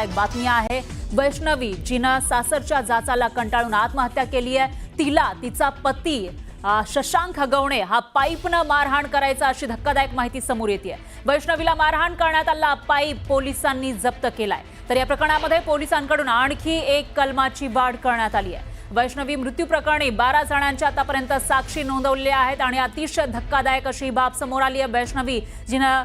धक्कादायक बातमी आहे। वैष्णवी जिनं सासरच्या जाचाला कंटाळून आत्महत्या केली आहे। तिला तिचा पती शशांक हगवणे हा पाईपनं मारहाण करायचा अशी धक्कादायक माहिती समोर येते। वैष्णवीला मारहाण करण्यात आलेला पाईप पोलिसांनी जप्त केलाय। तर या प्रकरणामध्ये पोलिसांकडून आणखी एक कलमाची वाढ करण्यात आली आहे। वैष्णवी मृत्यू प्रकरणी 12 जणांच्या आतापर्यंत साक्षी नोंदवलेल्या आहेत आणि अतिशय धक्कादायक अशी बाब समोर आली आहे। वैष्णवी जिनं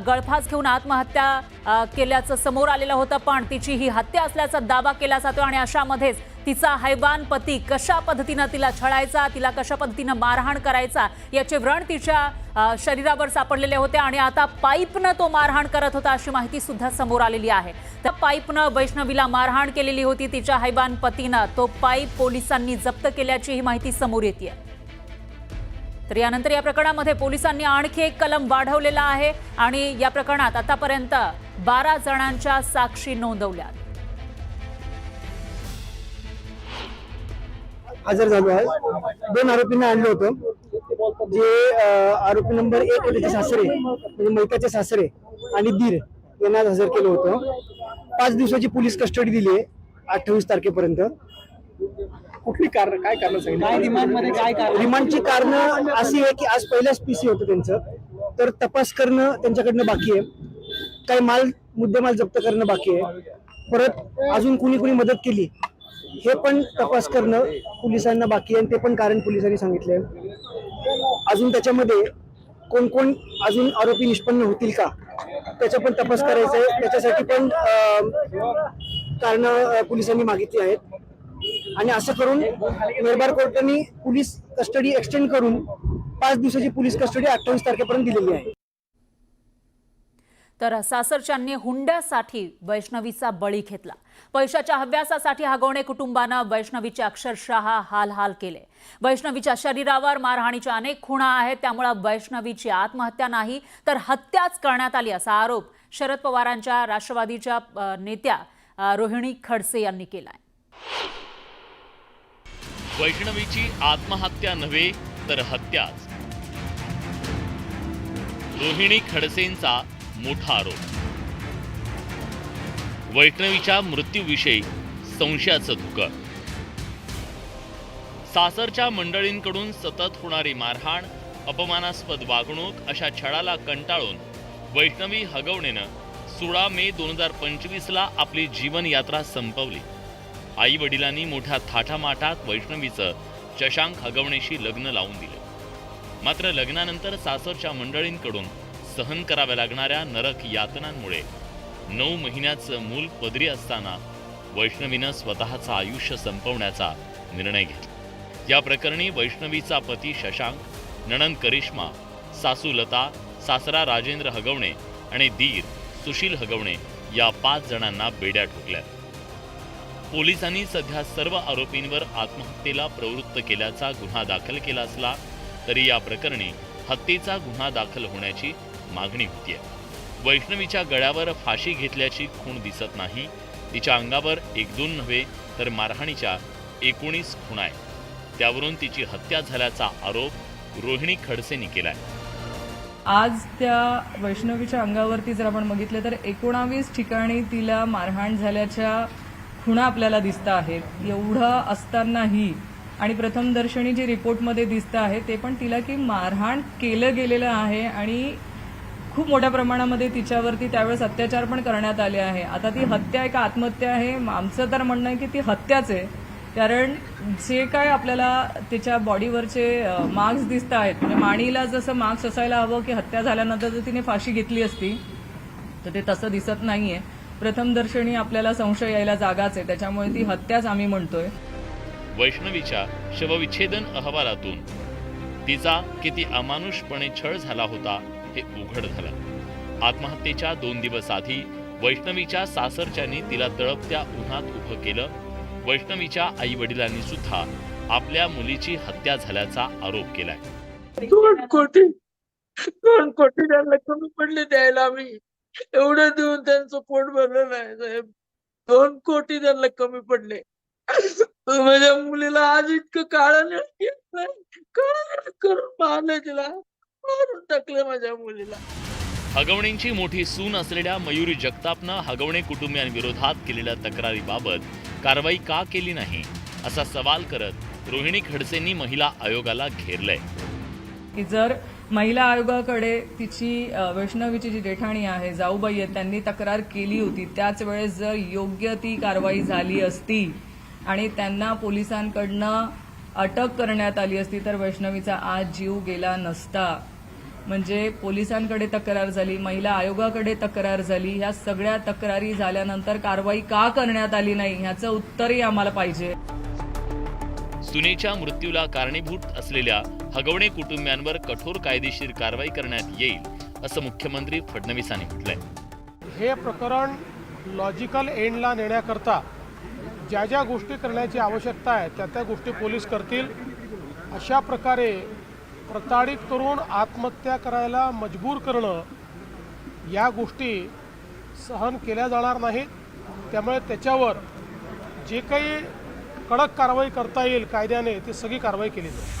गळफास घेऊन आत्महत्या केल्याचं समोर आलेलं होतं, पण तिची ही हत्या असल्याचा दावा केला जातो आणि अशामध्येच तिचा हैवान पती कशा पद्धतीने तिला छळायचा, तिला कशा पद्धतीने मारहाण करायचा याचे व्रण तिच्या शरीरावर सापडलेले होते आणि आता पाईपनं तो मारहाण करत होता अशी माहिती सुद्धा समोर आलेली आहे। त्या पाईपनं वैष्णवीला मारहाण केलेली होती। तिच्या हैवान पतीनं तो पाईप पोलिसांनी जप्त केल्याची ही माहिती समोर येते। तर यानंतर या प्रकरणामध्ये पोलिसांनी आणखी एक कलम वाढवलेला आहे आणि या प्रकरणात आतापर्यंत 12 जणांच्या साक्षी नोंदवल्या। हजर झालो आहे। 2 आरोपींना आणलं होतं, जे आरोपी नंबर 1 त्याचे सासरे म्हणजे मैताचे सासरे आणि दीर यांना हजर केलं होतं। 5 दिवसाची पोलीस कस्टडी दिली आहे 28 तारखेपर्यंत। कुठली कारण, काय कारण सांगितलं? रिमांडची कारण अशी आहे की आज पहिल्याच पीसी होतं त्यांचं, तर तपास करणं त्यांच्याकडनं बाकी आहे। काही मुद्देमाल जप्त करणं बाकी आहे। परत अजून कुणी मदत केली हे पण तपास करणं पोलिसांना बाकी आहे, ते पण कारण पोलिसांनी सांगितले। अजून त्याच्यामध्ये कोण अजून आरोपी निष्पन्न होतील का त्याचा पण तपास करायचा आहे। त्याच्यासाठी पण कारण पोलिसांनी मागितली आहेत आणि असं करून मेहरबार कोर्टाने पोलीस कस्टडी एक्सटेंड करून 5 दिवसाची पोलीस कस्टडी 28 तारखेपर्यंत दिलेली आहे। तर सासरच्यांनी हुंड्यासाठी वैष्णवीचा बळी घेतला। पैशाच्या हव्यासासाठी हगवणे कुटुंबानं वैष्णवीचे अक्षरशः हाल केले। वैष्णवीच्या शरीरावर मारहाणीच्या अनेक खुणा आहेत, त्यामुळे वैष्णवीची आत्महत्या नाही तर हत्याच करण्यात आली असा आरोप शरद पवारांच्या राष्ट्रवादीच्या नेत्या रोहिणी खडसे यांनी केलाय। वैष्णवीची आत्महत्या नव्हे तर हत्याच, रोहिणी खडसेंचा मोठा आरोप। वैष्णवीच्या मृत्यूविषयी संशयाचं धुकं। सासरच्या मंडळींकडून सतत होणारी मारहाण, अपमानास्पद वागणूक अशा छळाला कंटाळून वैष्णवी हगवणेनं 16 मे 2025ला आपली जीवन यात्रा संपवली। आई वडिलांनी मोठ्या थाटामाटात वैष्णवीचं शशांक हगवणेशी लग्न लावून दिलं। मात्र लग्नानंतर सासरच्या मंडळींकडून सहन कराव्या लागणाऱ्या नरक यातनांमुळे 9 महिन्याचं मूल पदरी असताना वैष्णवीनं स्वतःचं आयुष्य संपवण्याचा निर्णय घेतला। या प्रकरणी वैष्णवीचा पती शशांक, नणंद करिश्मा, सासू लता, सासरा राजेंद्र हगवणे आणि दीर सुशील हगवणे या 5 जणांना बेड्या ठोकल्या। पोलिसांनी सध्या सर्व आरोपींवर आत्महत्येला प्रवृत्त केल्याचा गुन्हा दाखल केला असला तरी या प्रकरणी हत्येचा गुन्हा दाखल होण्याची मागणी होतीये। वैष्णवीच्या गळ्यावर फाशी घेतल्याची खूण दिसत नाही। तिच्या अंगावर 1-2 नव्हे तर मारहाणीच्या 19 खुणा आहेत। त्यावरून तिची हत्या झाल्याचा आरोप रोहिणी खडसेंनी केलाय। आज त्या वैष्णवीच्या अंगावरती जर आपण बघितलं तर 19 ठिकाणी तिला मारहाण झाल्याच्या खुणा आपल्याला दिसत आहेत। एवढं असतानाही आणि प्रथमदर्शनी जे रिपोर्टमध्ये दिसतं आहे ते पण तिला की मारहाण केलं गेलेलं आहे आणि खूप मोठ्या प्रमाणामध्ये तिच्यावरती त्यावेळेस अत्याचार पण करण्यात आले आहे। आता ती हत्या आहे का आत्महत्या आहे? आमचं तर म्हणणं आहे की ती हत्याच आहे, कारण जे काय आपल्याला तिच्या बॉडीवरचे मार्क्स दिसत आहेत, म्हणजे माणीला जसं मार्क्स असायला हवं की हत्या झाल्यानंतर जर तिने फाशी घेतली असती तर ते तसं दिसत नाहीये। प्रथमदर्शनी आपल्याला संशय यायला जागाच आहे, त्याच्यामुळे ती हत्याच आम्ही म्हणतोय। वैष्णवीच्या शवविच्छेदन अहवालातून तिचा किती अमानुषपणे छळ झाला होता हे उघड झालं। आत्महत्येच्या 2 दिवस आधी वैष्णवीच्या सासरच्यांनी तिला तळपत्या उन्हात उभं केलं। वैष्णवीच्या आई वडिलांनी सुद्धा आपल्या मुलीची हत्या झाल्याचा आरोप केलाय। 2 कोटी त्यांना कमी पडले द्यायला, आम्ही एवढं देऊन त्यांचं पोट भरलं नाही साहेब। 2 कोटी त्यांना कमी पडले। माझ्या मुलीला आज इतकं काळं करून मारलं, तिला मारून टाकलं माझ्या मुलीला। हगवणेंची मोठी सून असलेल्या मयुरी जगतापनं हगवणे कुटुंबियांविरोधात केलेल्या तक्रारीबाबत कारवाई का केली नाही असा सवाल करत रोहिणी खडसेंनी महिला आयोगाला घेरलंय. की जर महिला आयोगाकडे तिची वैष्णवीची जी जेठाणी आहे, जाऊबाई आहे, त्यांनी तक्रार केली होती, त्याच वेळेस जर योग्य ती कारवाई झाली असती आणि त्यांना पोलिसांकडनं अटक करण्यात आली असती तर वैष्णवीचा आज जीव गेला नसता. म्हणजे पोलिसांकडे तक्रार झाली, महिला आयोगाकडे तक्रार झाली, ह्या सगळ्या तक्रारी झाल्यानंतर कारवाई का करण्यात आली नाही ह्याचं उत्तरही आम्हाला पाहिजे. सुनेच्या मृत्यूला कारणीभूत असलेल्या हगवणे कुटुंबियांवर कठोर कायदेशीर कारवाई करण्यात येईल असं मुख्यमंत्री फडणवीसांनी म्हटलंय. हे प्रकरण लॉजिकल एंडला नेण्याकरता ज्या ज्या गोष्टी करण्याची आवश्यकता आहे त्या गोष्टी पोलीस करतील. अशा प्रकारे प्रताडित करून आत्महत्या करायला मजबूर करणं या गोष्टी सहन केल्या जाणार नाहीत. त्यामुळे त्याच्यावर जे काही कडक कारवाई करता येईल कायद्याने ती सगळी कारवाई केली जाईल.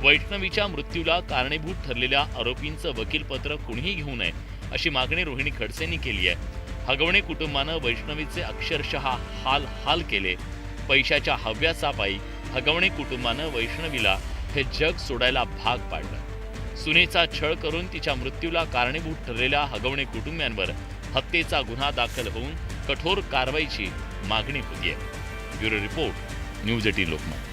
वैष्णवीच्या मृत्यूला कारणीभूत ठरलेल्या आरोपींचं वकीलपत्र कुणीही घेऊ नये अशी मागणी रोहिणी खडसेंनी केली आहे. हगवणे कुटुंबानं वैष्णवीचे अक्षरशः हाल केले. पैशाच्या हव्यासापायी हगवणे कुटुंबानं वैष्णवीला हे जग सोडायला भाग पाडलं. सुनेचा छळ करून तिच्या मृत्यूला कारणीभूत ठरलेल्या हगवणे कुटुंबियांवर हत्येचा गुन्हा दाखल होऊन कठोर कारवाईची मागणी होतीये. Bureau report, news 18 Lokmat.